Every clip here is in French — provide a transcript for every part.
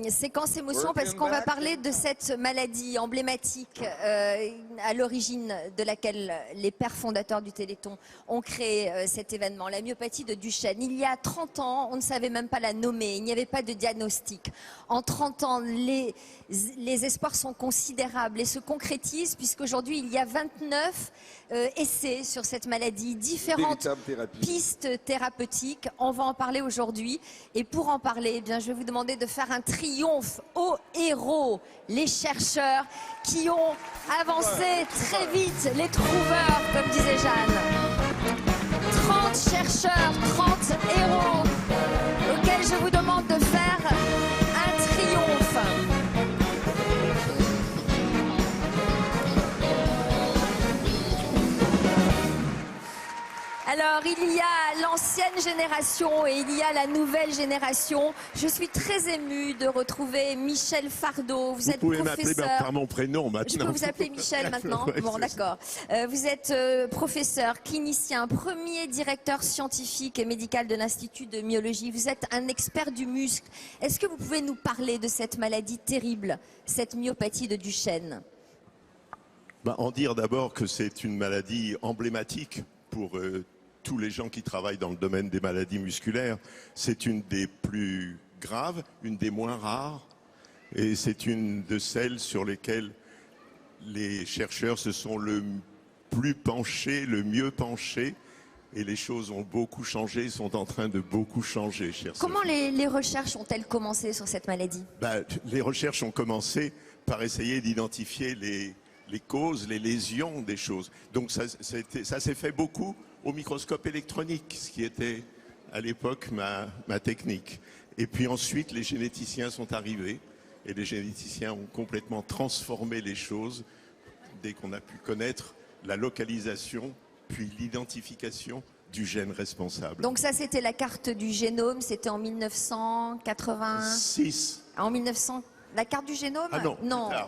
séquence émotion parce qu'on va parler de cette maladie emblématique à l'origine de laquelle les pères fondateurs du Téléthon ont créé cet événement, la myopathie de Duchenne. Il y a 30 ans, on ne savait même pas la nommer, il n'y avait pas de diagnostic. En 30 ans, les espoirs sont considérables et se concrétisent puisqu'aujourd'hui, il y a 29 essais sur cette maladie, différentes pistes thérapeutiques. On va en parler aujourd'hui. Et pour en parler, eh bien, je vais vous demander de faire un triomphe aux héros, les chercheurs qui ont avancé très vite, les trouveurs, comme disait Jeanne. 30 chercheurs, 30 héros auxquels je vous demande de faire un triomphe. Alors, il y a l'ancienne génération et il y a la nouvelle génération. Je suis très émue de retrouver Michel Fardot. Vous êtes pouvez professeur. m'appeler par mon prénom maintenant. Je peux vous appeler Michel maintenant? Ouais, bon, d'accord. Vous êtes professeur, clinicien, premier directeur scientifique et médical de l'Institut de myologie. Vous êtes un expert du muscle. Est-ce que vous pouvez nous parler de cette maladie terrible, cette myopathie de Duchenne? En dire d'abord que c'est une maladie emblématique pour tous les gens qui travaillent dans le domaine des maladies musculaires. C'est une des plus graves, une des moins rares, et c'est une de celles sur lesquelles les chercheurs se sont le plus penchés, le mieux penchés, et les choses ont beaucoup changé, sont en train de beaucoup changer, chers Comment Sophie. les recherches ont-elles commencé sur cette maladie? Les recherches ont commencé par essayer d'identifier les causes, les lésions des choses. Donc ça s'est fait beaucoup au microscope électronique, ce qui était à l'époque ma technique. Et puis ensuite, les généticiens sont arrivés et les généticiens ont complètement transformé les choses dès qu'on a pu connaître la localisation puis l'identification du gène responsable. Donc ça, c'était la carte du génome, c'était en 1986. En 1900. La carte du génome? Ah non,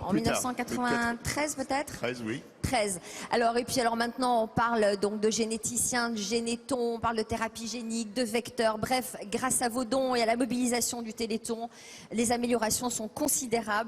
en 1993 peut-être? 13, oui. 13. Alors, et puis alors maintenant, on parle donc de généticiens, de génétons, on parle de thérapie génique, de vecteurs. Bref, grâce à vos dons et à la mobilisation du Téléthon, les améliorations sont considérables.